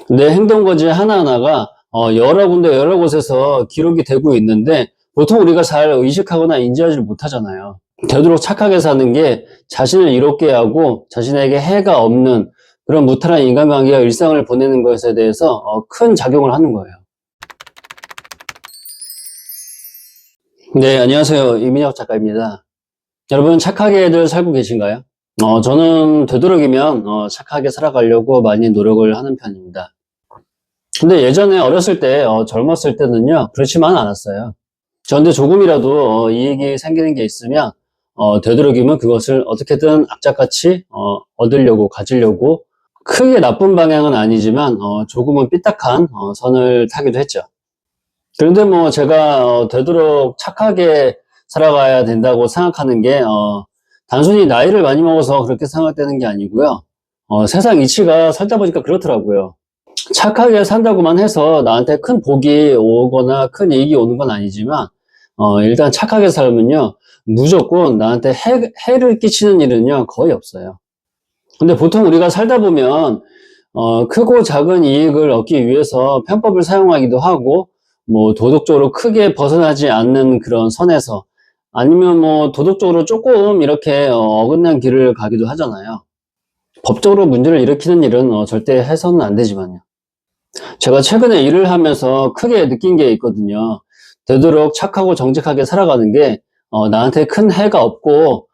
내 행동거지 하나하나가 여러 군데 여러 곳에서 기록이 되고 있는데 보통 우리가 잘 의식하거나 인지하지 못하잖아요. 되도록 착하게 사는 게 자신을 이롭게 하고 자신에게 해가 없는 그런 무탈한 인간관계와 일상을 보내는 것에 대해서 큰 작용을 하는 거예요. 네, 안녕하세요. 이민혁 작가입니다. 여러분 착하게들 살고 계신가요? 저는 되도록이면 착하게 살아가려고 많이 노력을 하는 편입니다. 근데 예전에 어렸을 때, 젊었을 때는요, 그렇지만 않았어요. 그런데 조금이라도 이익이 생기는 게 있으면, 되도록이면 그것을 어떻게든 악착같이 얻으려고, 가지려고, 크게 나쁜 방향은 아니지만, 조금은 삐딱한 선을 타기도 했죠. 그런데 뭐 제가 되도록 착하게 살아가야 된다고 생각하는 게, 단순히 나이를 많이 먹어서 그렇게 생각되는 게 아니고요. 세상 이치가 살다 보니까 그렇더라고요. 착하게 산다고만 해서 나한테 큰 복이 오거나 큰 이익이 오는 건 아니지만, 일단 착하게 살면요, 무조건 나한테 해를 끼치는 일은요, 거의 없어요. 근데 보통 우리가 살다 보면, 크고 작은 이익을 얻기 위해서 편법을 사용하기도 하고, 뭐, 도덕적으로 크게 벗어나지 않는 그런 선에서, 아니면 뭐, 도덕적으로 조금 이렇게 어긋난 길을 가기도 하잖아요. 법적으로 문제를 일으키는 일은 절대 해서는 안 되지만요. 제가 최근에 일을 하면서 크게 느낀 게 있거든요. 되도록 착하고 정직하게 살아가는 게 나한테 큰 해가 없고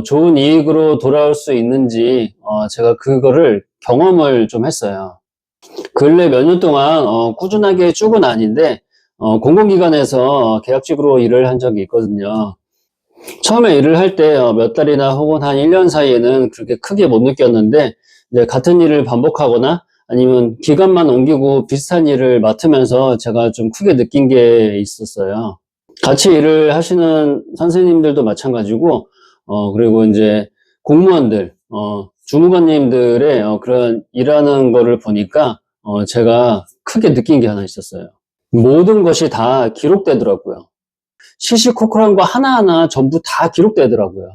좋은 이익으로 돌아올 수 있는지 제가 그거를 경험을 좀 했어요. 근래 몇 년 동안 꾸준하게 쭉은 아닌데 공공기관에서 계약직으로 일을 한 적이 있거든요. 처음에 일을 할 때 몇 달이나 혹은 한 1년 사이에는 그렇게 크게 못 느꼈는데 이제 같은 일을 반복하거나 아니면 기간만 옮기고 비슷한 일을 맡으면서 제가 좀 크게 느낀 게 있었어요. 같이 일을 하시는 선생님들도 마찬가지고, 그리고 이제 공무원들, 주무관님들의 그런 일하는 거를 보니까, 제가 크게 느낀 게 하나 있었어요. 모든 것이 다 기록되더라고요. 시시콜콜한 거 하나하나 전부 다 기록되더라고요.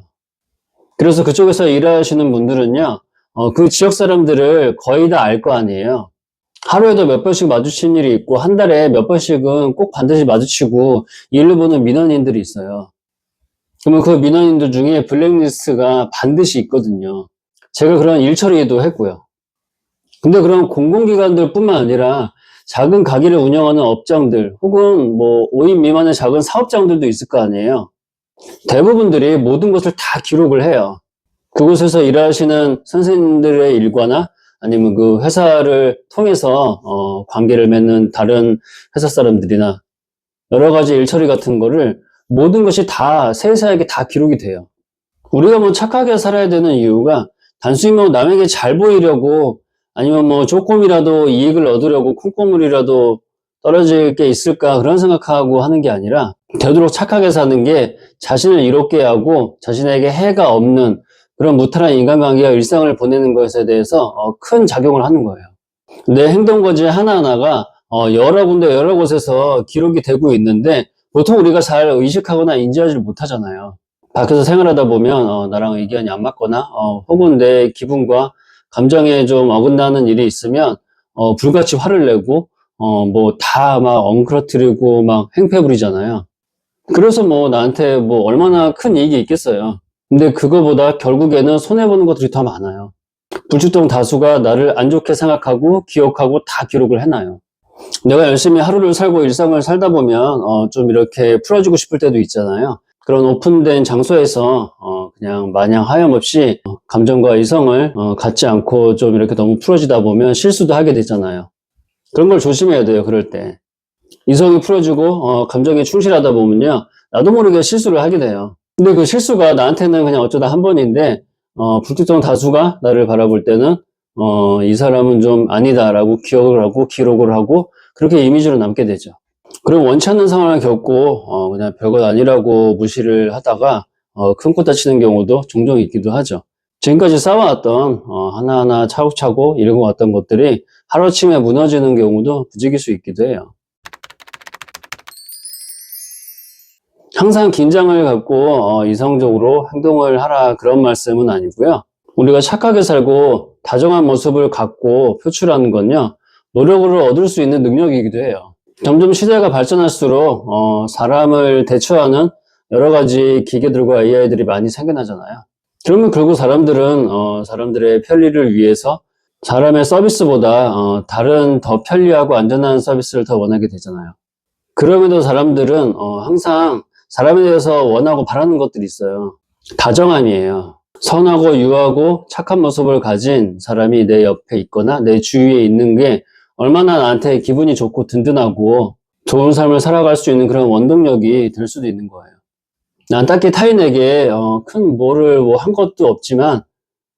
그래서 그쪽에서 일하시는 분들은요, 그 지역 사람들을 거의 다 알 거 아니에요. 하루에도 몇 번씩 마주치는 일이 있고, 한 달에 몇 번씩은 꼭 반드시 마주치고, 일을 보는 민원인들이 있어요. 그러면 그 민원인들 중에 블랙리스트가 반드시 있거든요. 제가 그런 일 처리도 했고요. 근데 그런 공공기관들 뿐만 아니라, 작은 가게를 운영하는 업장들, 혹은 뭐 5인 미만의 작은 사업장들도 있을 거 아니에요. 대부분들이 모든 것을 다 기록을 해요. 그곳에서 일하시는 선생님들의 일과나 아니면 그 회사를 통해서 관계를 맺는 다른 회사 사람들이나 여러 가지 일처리 같은 거를 모든 것이 다 세세하게 다 기록이 돼요. 우리가 뭐 착하게 살아야 되는 이유가 단순히 뭐 남에게 잘 보이려고 아니면 뭐 조금이라도 이익을 얻으려고 콩고물이라도 떨어질 게 있을까 그런 생각하고 하는 게 아니라 되도록 착하게 사는 게 자신을 이롭게 하고 자신에게 해가 없는 그런 무탈한 인간관계와 일상을 보내는 것에 대해서 큰 작용을 하는 거예요. 내 행동거지 하나하나가 여러 군데 여러 곳에서 기록이 되고 있는데 보통 우리가 잘 의식하거나 인지하지 못하잖아요. 밖에서 생활하다 보면 나랑 의견이 안 맞거나 혹은 내 기분과 감정에 좀 어긋나는 일이 있으면 불같이 화를 내고 뭐 다 막 엉클어뜨리고 막 행패 부리잖아요. 그래서 뭐 나한테 뭐 얼마나 큰 이익이 있겠어요. 근데 그거보다 결국에는 손해보는 것들이 더 많아요. 불특정 다수가 나를 안 좋게 생각하고 기억하고 다 기록을 해놔요. 내가 열심히 하루를 살고 일상을 살다 보면 좀 이렇게 풀어주고 싶을 때도 있잖아요. 그런 오픈된 장소에서 그냥 마냥 하염없이 감정과 이성을 갖지 않고 좀 이렇게 너무 풀어지다 보면 실수도 하게 되잖아요. 그런 걸 조심해야 돼요. 그럴 때 이성이 풀어주고 감정에 충실하다 보면요 나도 모르게 실수를 하게 돼요. 근데 그 실수가 나한테는 그냥 어쩌다 한 번인데 불특정 다수가 나를 바라볼 때는 이 사람은 좀 아니다라고 기억을 하고 기록을 하고 그렇게 이미지로 남게 되죠. 그리고 원치 않는 상황을 겪고 그냥 별것 아니라고 무시를 하다가 큰 코 다치는 경우도 종종 있기도 하죠. 지금까지 쌓아왔던 하나하나 차곡차곡 읽어왔던 것들이 하루아침에 무너지는 경우도 부지길 수 있기도 해요. 항상 긴장을 갖고 이성적으로 행동을 하라 그런 말씀은 아니고요. 우리가 착하게 살고 다정한 모습을 갖고 표출하는 건요. 노력으로 얻을 수 있는 능력이기도 해요. 점점 시대가 발전할수록 사람을 대처하는 여러 가지 기계들과 AI들이 많이 생겨나잖아요. 그러면 결국 사람들은 사람들의 편리를 위해서 사람의 서비스보다 다른 더 편리하고 안전한 서비스를 더 원하게 되잖아요. 그럼에도 사람들은 항상 사람에 대해서 원하고 바라는 것들이 있어요. 다정함이에요. 선하고 유하고 착한 모습을 가진 사람이 내 옆에 있거나 내 주위에 있는 게 얼마나 나한테 기분이 좋고 든든하고 좋은 삶을 살아갈 수 있는 그런 원동력이 될 수도 있는 거예요. 난 딱히 타인에게 큰 뭐를 한 것도 없지만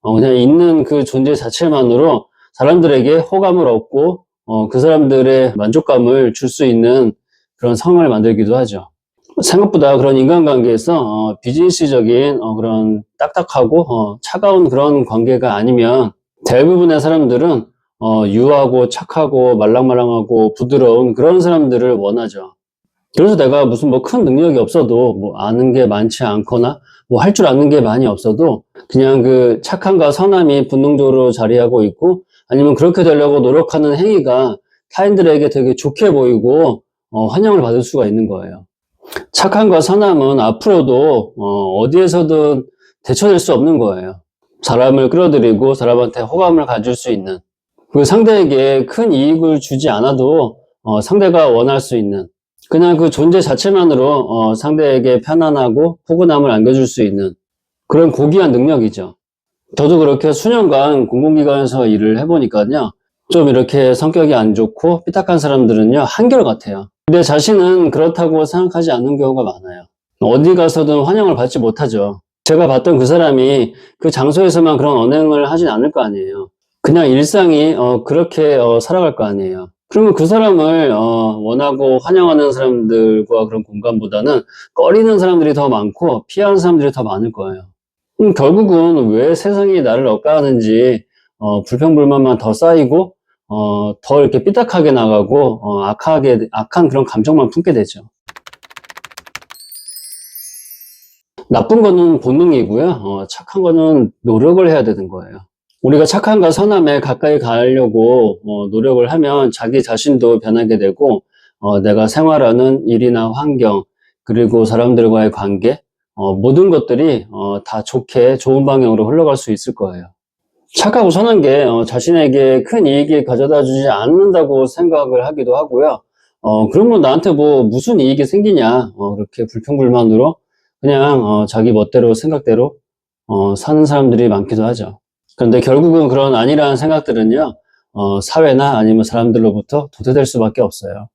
그냥 있는 그 존재 자체만으로 사람들에게 호감을 얻고 그 사람들의 만족감을 줄 수 있는 그런 상황을 만들기도 하죠. 생각보다 그런 인간관계에서 비즈니스적인 그런 딱딱하고 차가운 그런 관계가 아니면 대부분의 사람들은 유하고 착하고 말랑말랑하고 부드러운 그런 사람들을 원하죠. 그래서 내가 무슨 뭐 큰 능력이 없어도 뭐 아는 게 많지 않거나 뭐 할 줄 아는 게 많이 없어도 그냥 그 착함과 선함이 본능적으로 자리하고 있고 아니면 그렇게 되려고 노력하는 행위가 타인들에게 되게 좋게 보이고 환영을 받을 수가 있는 거예요. 착함과 선함은 앞으로도 어디에서든 대처될 수 없는 거예요. 사람을 끌어들이고 사람한테 호감을 가질 수 있는 그 상대에게 큰 이익을 주지 않아도 상대가 원할 수 있는 그냥 그 존재 자체만으로 상대에게 편안하고 포근함을 안겨줄 수 있는 그런 고귀한 능력이죠. 저도 그렇게 수년간 공공기관에서 일을 해보니까요. 좀 이렇게 성격이 안 좋고 삐딱한 사람들은요, 한결같아요. 내 자신은 그렇다고 생각하지 않는 경우가 많아요. 어디 가서든 환영을 받지 못하죠. 제가 봤던 그 사람이 그 장소에서만 그런 언행을 하진 않을 거 아니에요. 그냥 일상이 그렇게 살아갈 거 아니에요. 그러면 그 사람을 원하고 환영하는 사람들과 그런 공간보다는 꺼리는 사람들이 더 많고 피하는 사람들이 더 많을 거예요. 결국은 왜 세상이 나를 억까하는지 불평불만만 더 쌓이고 더 이렇게 삐딱하게 나가고 악한 그런 감정만 품게 되죠. 나쁜 거는 본능이고요. 착한 거는 노력을 해야 되는 거예요. 우리가 착함과 선함에 가까이 가려고 노력을 하면 자기 자신도 변하게 되고 내가 생활하는 일이나 환경 그리고 사람들과의 관계 모든 것들이 다 좋은 방향으로 흘러갈 수 있을 거예요. 착하고 선한 게 자신에게 큰 이익이 가져다 주지 않는다고 생각을 하기도 하고요. 그러면 나한테 뭐 무슨 이익이 생기냐 그렇게 불평불만으로 그냥 자기 멋대로 생각대로 사는 사람들이 많기도 하죠. 그런데 결국은 그런 아니라는 생각들은요, 사회나 아니면 사람들로부터 도태될 수밖에 없어요.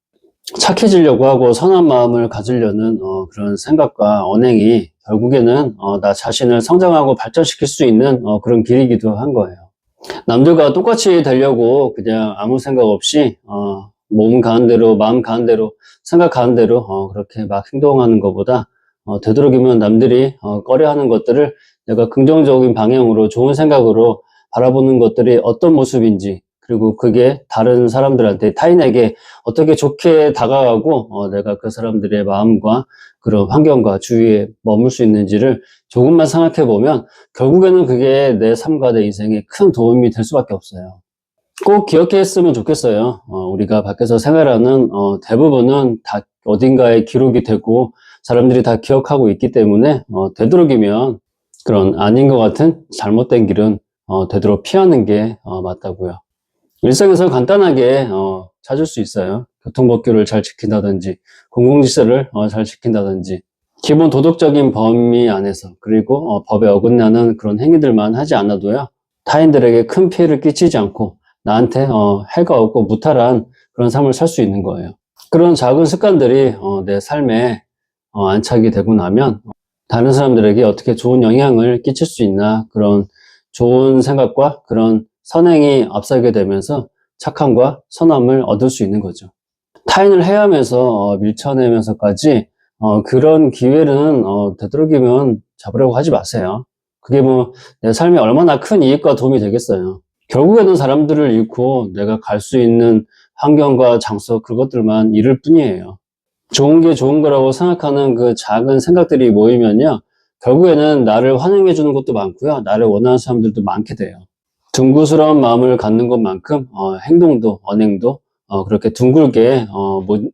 착해지려고 하고 선한 마음을 가지려는 그런 생각과 언행이 결국에는 나 자신을 성장하고 발전시킬 수 있는 그런 길이기도 한 거예요. 남들과 똑같이 되려고 그냥 아무 생각 없이 몸 가는 대로 마음 가는 대로 생각 가는 대로 그렇게 막 행동하는 것보다 되도록이면 남들이 꺼려하는 것들을 내가 긍정적인 방향으로 좋은 생각으로 바라보는 것들이 어떤 모습인지 그리고 그게 다른 사람들한테 타인에게 어떻게 좋게 다가가고 내가 그 사람들의 마음과 그런 환경과 주위에 머물 수 있는지를 조금만 생각해 보면 결국에는 그게 내 삶과 내 인생에 큰 도움이 될 수밖에 없어요. 꼭 기억했으면 좋겠어요. 우리가 밖에서 생활하는 대부분은 다 어딘가에 기록이 되고 사람들이 다 기억하고 있기 때문에 되도록이면 그런 아닌 것 같은 잘못된 길은 되도록 피하는 게 맞다고요. 일상에서 간단하게 찾을 수 있어요. 교통법규를 잘 지킨다든지 공공질서를 잘 지킨다든지 기본 도덕적인 범위 안에서 그리고 법에 어긋나는 그런 행위들만 하지 않아도요. 타인들에게 큰 피해를 끼치지 않고 나한테 해가 없고 무탈한 그런 삶을 살 수 있는 거예요. 그런 작은 습관들이 내 삶에 안착이 되고 나면 다른 사람들에게 어떻게 좋은 영향을 끼칠 수 있나 그런 좋은 생각과 그런 선행이 앞서게 되면서 착함과 선함을 얻을 수 있는 거죠. 타인을 해하면서 밀쳐내면서까지 그런 기회는 되도록이면 잡으려고 하지 마세요. 그게 뭐 내 삶에 얼마나 큰 이익과 도움이 되겠어요. 결국에는 사람들을 잃고 내가 갈 수 있는 환경과 장소 그것들만 잃을 뿐이에요. 좋은 게 좋은 거라고 생각하는 그 작은 생각들이 모이면요. 결국에는 나를 환영해 주는 것도 많고요. 나를 원하는 사람들도 많게 돼요. 둥그스러운 마음을 갖는 것만큼 행동도 언행도 그렇게 둥글게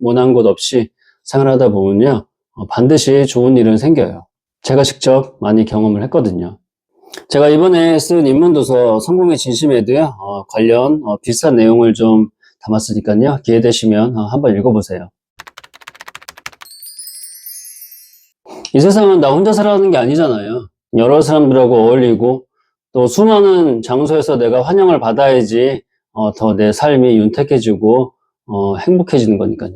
모난 곳 없이 생활하다 보면요 반드시 좋은 일은 생겨요. 제가 직접 많이 경험을 했거든요. 제가 이번에 쓴 입문도서 성공의 진심에도요 관련 비슷한 내용을 좀 담았으니까요 기회 되시면 한번 읽어보세요. 이 세상은 나 혼자 살아가는 게 아니잖아요. 여러 사람들하고 어울리고 또 수많은 장소에서 내가 환영을 받아야지 더 내 삶이 윤택해지고 행복해지는 거니까요.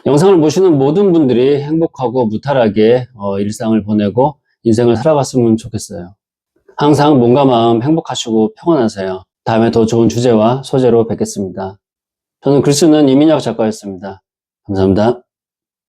영상을 보시는 모든 분들이 행복하고 무탈하게 일상을 보내고 인생을 살아갔으면 좋겠어요. 항상 몸과 마음 행복하시고 평안하세요. 다음에 더 좋은 주제와 소재로 뵙겠습니다. 저는 글 쓰는 이민혁 작가였습니다. 감사합니다.